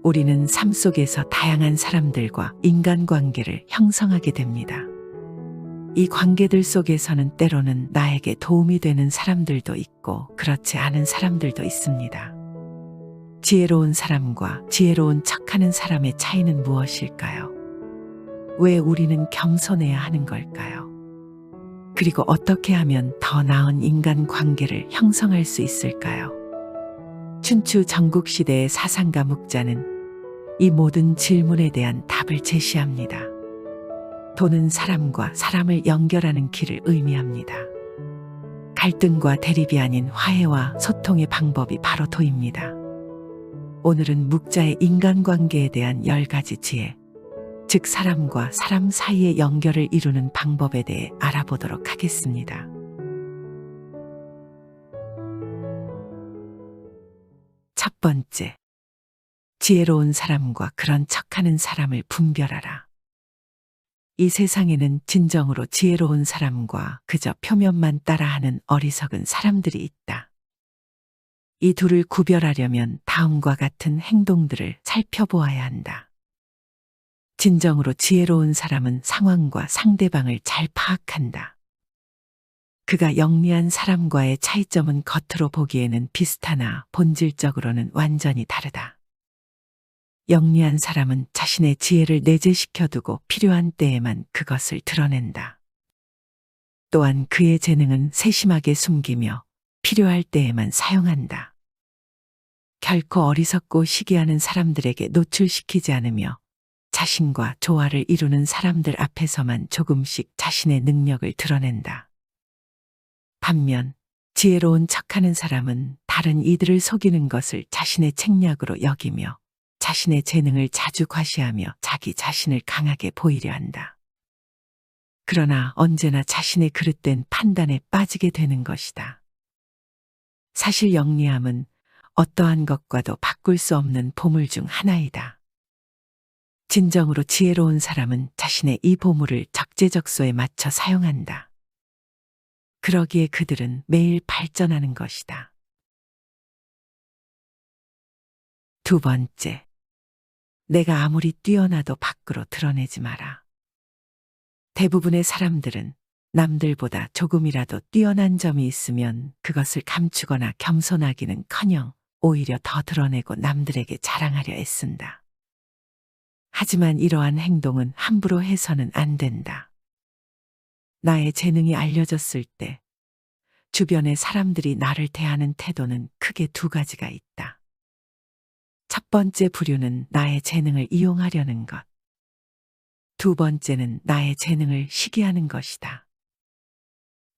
우리는 삶 속에서 다양한 사람들과 인간관계를 형성하게 됩니다. 이 관계들 속에서는 때로는 나에게 도움이 되는 사람들도 있고 그렇지 않은 사람들도 있습니다. 지혜로운 사람과 지혜로운 척하는 사람의 차이는 무엇일까요? 왜 우리는 겸손해야 하는 걸까요? 그리고 어떻게 하면 더 나은 인간관계를 형성할 수 있을까요? 춘추 전국시대의 사상가 묵자는 이 모든 질문에 대한 답을 제시합니다. 도는 사람과 사람을 연결하는 길을 의미합니다. 갈등과 대립이 아닌 화해와 소통의 방법이 바로 도입니다. 오늘은 묵자의 인간관계에 대한 10가지 지혜, 즉 사람과 사람 사이의 연결을 이루는 방법에 대해 알아보도록 하겠습니다. 첫 번째, 지혜로운 사람과 그런 척하는 사람을 분별하라. 이 세상에는 진정으로 지혜로운 사람과 그저 표면만 따라하는 어리석은 사람들이 있다. 이 둘을 구별하려면 다음과 같은 행동들을 살펴보아야 한다. 진정으로 지혜로운 사람은 상황과 상대방을 잘 파악한다. 그가 영리한 사람과의 차이점은 겉으로 보기에는 비슷하나 본질적으로는 완전히 다르다. 영리한 사람은 자신의 지혜를 내재시켜두고 필요한 때에만 그것을 드러낸다. 또한 그의 재능은 세심하게 숨기며 필요할 때에만 사용한다. 결코 어리석고 시기하는 사람들에게 노출시키지 않으며 자신과 조화를 이루는 사람들 앞에서만 조금씩 자신의 능력을 드러낸다. 반면 지혜로운 척하는 사람은 다른 이들을 속이는 것을 자신의 책략으로 여기며 자신의 재능을 자주 과시하며 자기 자신을 강하게 보이려 한다. 그러나 언제나 자신의 그릇된 판단에 빠지게 되는 것이다. 사실 영리함은 어떠한 것과도 바꿀 수 없는 보물 중 하나이다. 진정으로 지혜로운 사람은 자신의 이 보물을 적재적소에 맞춰 사용한다. 그러기에 그들은 매일 발전하는 것이다. 두 번째, 내가 아무리 뛰어나도 밖으로 드러내지 마라. 대부분의 사람들은 남들보다 조금이라도 뛰어난 점이 있으면 그것을 감추거나 겸손하기는커녕 오히려 더 드러내고 남들에게 자랑하려 애쓴다. 하지만 이러한 행동은 함부로 해서는 안 된다. 나의 재능이 알려졌을 때 주변의 사람들이 나를 대하는 태도는 크게 두 가지가 있다. 첫 번째 부류는 나의 재능을 이용하려는 것. 두 번째는 나의 재능을 시기하는 것이다.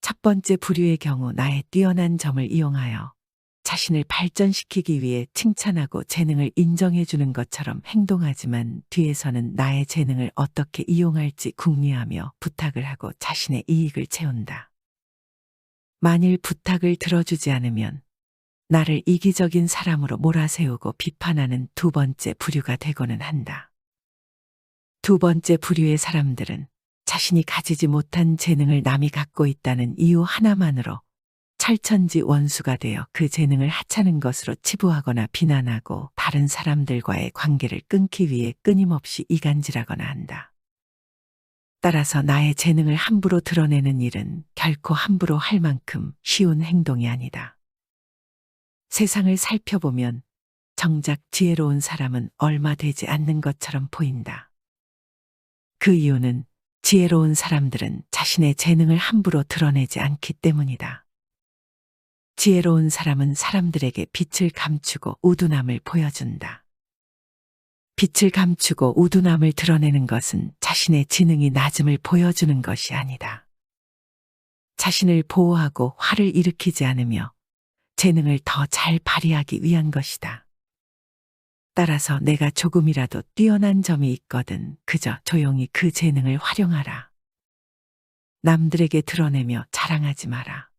첫 번째 부류의 경우 나의 뛰어난 점을 이용하여 자신을 발전시키기 위해 칭찬하고 재능을 인정해 주는 것처럼 행동하지만 뒤에서는 나의 재능을 어떻게 이용할지 궁리하며 부탁을 하고 자신의 이익을 채운다. 만일 부탁을 들어주지 않으면 나를 이기적인 사람으로 몰아세우고 비판하는 두 번째 부류가 되고는 한다. 두 번째 부류의 사람들은 자신이 가지지 못한 재능을 남이 갖고 있다는 이유 하나만으로 철천지 원수가 되어 그 재능을 하찮은 것으로 치부하거나 비난하고 다른 사람들과의 관계를 끊기 위해 끊임없이 이간질하거나 한다. 따라서 나의 재능을 함부로 드러내는 일은 결코 함부로 할 만큼 쉬운 행동이 아니다. 세상을 살펴보면 정작 지혜로운 사람은 얼마 되지 않는 것처럼 보인다. 그 이유는 지혜로운 사람들은 자신의 재능을 함부로 드러내지 않기 때문이다. 지혜로운 사람은 사람들에게 빛을 감추고 우둔함을 보여준다. 빛을 감추고 우둔함을 드러내는 것은 자신의 지능이 낮음을 보여주는 것이 아니다. 자신을 보호하고 화를 일으키지 않으며 재능을 더 잘 발휘하기 위한 것이다. 따라서 내가 조금이라도 뛰어난 점이 있거든 그저 조용히 그 재능을 활용하라. 남들에게 드러내며 자랑하지 마라.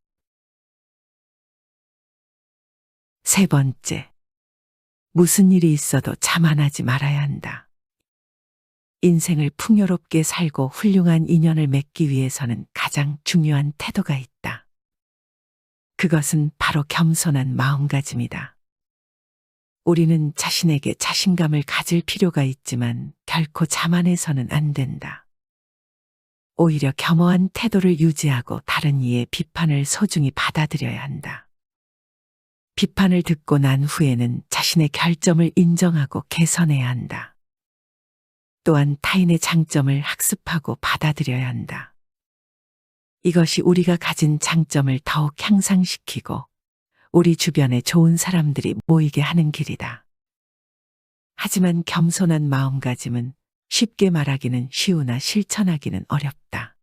세 번째, 무슨 일이 있어도 자만하지 말아야 한다. 인생을 풍요롭게 살고 훌륭한 인연을 맺기 위해서는 가장 중요한 태도가 있다. 그것은 바로 겸손한 마음가짐이다. 우리는 자신에게 자신감을 가질 필요가 있지만 결코 자만해서는 안 된다. 오히려 겸허한 태도를 유지하고 다른 이의 비판을 소중히 받아들여야 한다. 비판을 듣고 난 후에는 자신의 결점을 인정하고 개선해야 한다. 또한 타인의 장점을 학습하고 받아들여야 한다. 이것이 우리가 가진 장점을 더욱 향상시키고 우리 주변에 좋은 사람들이 모이게 하는 길이다. 하지만 겸손한 마음가짐은 쉽게 말하기는 쉬우나 실천하기는 어렵다.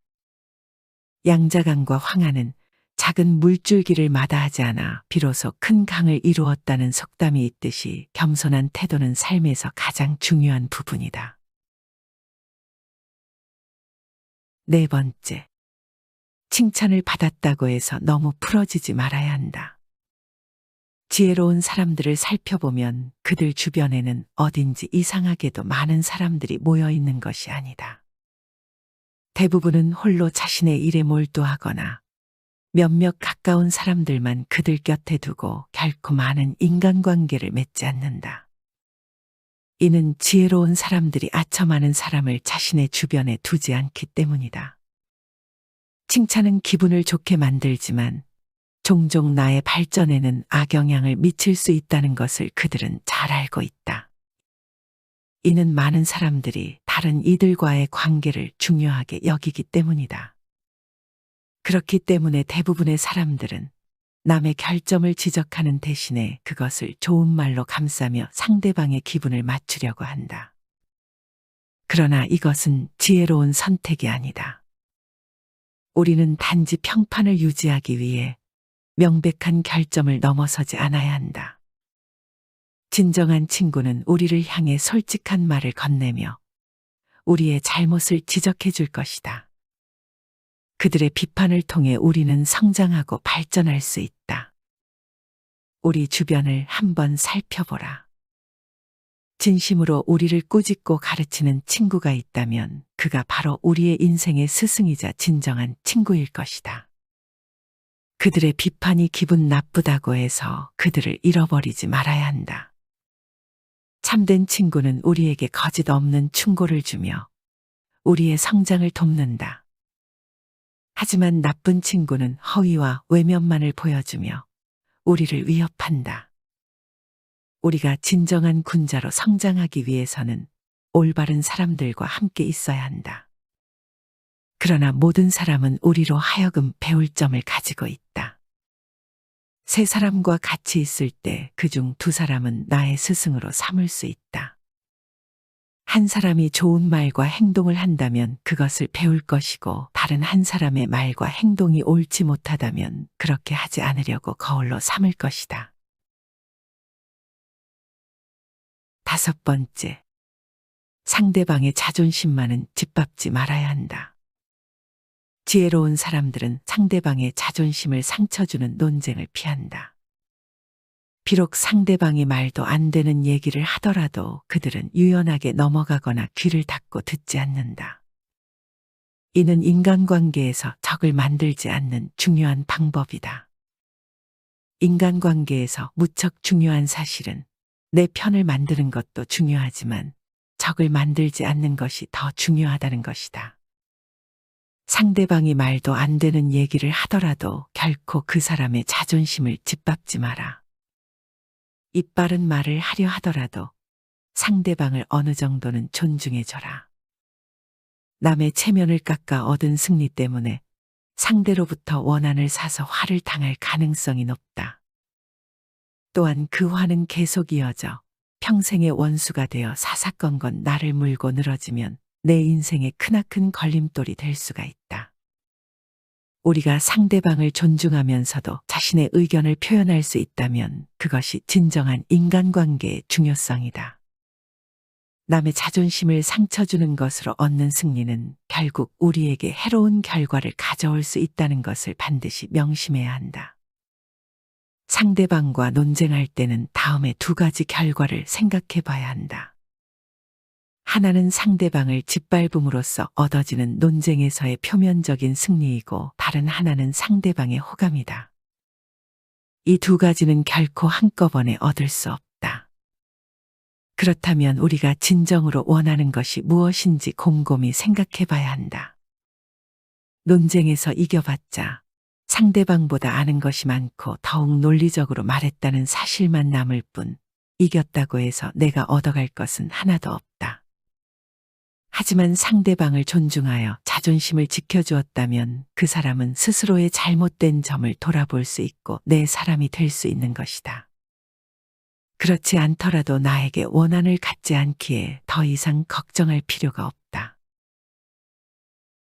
양자강과 황하는 작은 물줄기를 마다하지 않아 비로소 큰 강을 이루었다는 속담이 있듯이 겸손한 태도는 삶에서 가장 중요한 부분이다. 네 번째, 칭찬을 받았다고 해서 너무 풀어지지 말아야 한다. 지혜로운 사람들을 살펴보면 그들 주변에는 어딘지 이상하게도 많은 사람들이 모여 있는 것이 아니다. 대부분은 홀로 자신의 일에 몰두하거나 몇몇 가까운 사람들만 그들 곁에 두고 결코 많은 인간관계를 맺지 않는다. 이는 지혜로운 사람들이 아처 많은 사람을 자신의 주변에 두지 않기 때문이다. 칭찬은 기분을 좋게 만들지만 종종 나의 발전에는 악영향을 미칠 수 있다는 것을 그들은 잘 알고 있다. 이는 많은 사람들이 다른 이들과의 관계를 중요하게 여기기 때문이다. 그렇기 때문에 대부분의 사람들은 남의 결점을 지적하는 대신에 그것을 좋은 말로 감싸며 상대방의 기분을 맞추려고 한다. 그러나 이것은 지혜로운 선택이 아니다. 우리는 단지 평판을 유지하기 위해 명백한 결점을 넘어서지 않아야 한다. 진정한 친구는 우리를 향해 솔직한 말을 건네며 우리의 잘못을 지적해 줄 것이다. 그들의 비판을 통해 우리는 성장하고 발전할 수 있다. 우리 주변을 한번 살펴보라. 진심으로 우리를 꾸짖고 가르치는 친구가 있다면 그가 바로 우리의 인생의 스승이자 진정한 친구일 것이다. 그들의 비판이 기분 나쁘다고 해서 그들을 잃어버리지 말아야 한다. 참된 친구는 우리에게 거짓 없는 충고를 주며 우리의 성장을 돕는다. 하지만 나쁜 친구는 허위와 외면만을 보여주며 우리를 위협한다. 우리가 진정한 군자로 성장하기 위해서는 올바른 사람들과 함께 있어야 한다. 그러나 모든 사람은 우리로 하여금 배울 점을 가지고 있다. 세 사람과 같이 있을 때 그중 두 사람은 나의 스승으로 삼을 수 있다. 한 사람이 좋은 말과 행동을 한다면 그것을 배울 것이고 다른 한 사람의 말과 행동이 옳지 못하다면 그렇게 하지 않으려고 거울로 삼을 것이다. 다섯 번째, 상대방의 자존심만은 짓밟지 말아야 한다. 지혜로운 사람들은 상대방의 자존심을 상처주는 논쟁을 피한다. 비록 상대방이 말도 안 되는 얘기를 하더라도 그들은 유연하게 넘어가거나 귀를 닫고 듣지 않는다. 이는 인간관계에서 적을 만들지 않는 중요한 방법이다. 인간관계에서 무척 중요한 사실은 내 편을 만드는 것도 중요하지만 적을 만들지 않는 것이 더 중요하다는 것이다. 상대방이 말도 안 되는 얘기를 하더라도 결코 그 사람의 자존심을 짓밟지 마라. 입 바른 말을 하려 하더라도 상대방을 어느 정도는 존중해줘라. 남의 체면을 깎아 얻은 승리 때문에 상대로부터 원한을 사서 화를 당할 가능성이 높다. 또한 그 화는 계속 이어져 평생의 원수가 되어 사사건건 나를 물고 늘어지면 내 인생의 크나큰 걸림돌이 될 수가 있다. 우리가 상대방을 존중하면서도 자신의 의견을 표현할 수 있다면 그것이 진정한 인간관계의 중요성이다. 남의 자존심을 상처 주는 것으로 얻는 승리는 결국 우리에게 해로운 결과를 가져올 수 있다는 것을 반드시 명심해야 한다. 상대방과 논쟁할 때는 다음의 두 가지 결과를 생각해 봐야 한다. 하나는 상대방을 짓밟음으로써 얻어지는 논쟁에서의 표면적인 승리이고 다른 하나는 상대방의 호감이다. 이 두 가지는 결코 한꺼번에 얻을 수 없다. 그렇다면 우리가 진정으로 원하는 것이 무엇인지 곰곰이 생각해 봐야 한다. 논쟁에서 이겨봤자 상대방보다 아는 것이 많고 더욱 논리적으로 말했다는 사실만 남을 뿐 이겼다고 해서 내가 얻어갈 것은 하나도 없다. 하지만 상대방을 존중하여 자존심을 지켜주었다면 그 사람은 스스로의 잘못된 점을 돌아볼 수 있고 내 사람이 될 수 있는 것이다. 그렇지 않더라도 나에게 원한을 갖지 않기에 더 이상 걱정할 필요가 없다.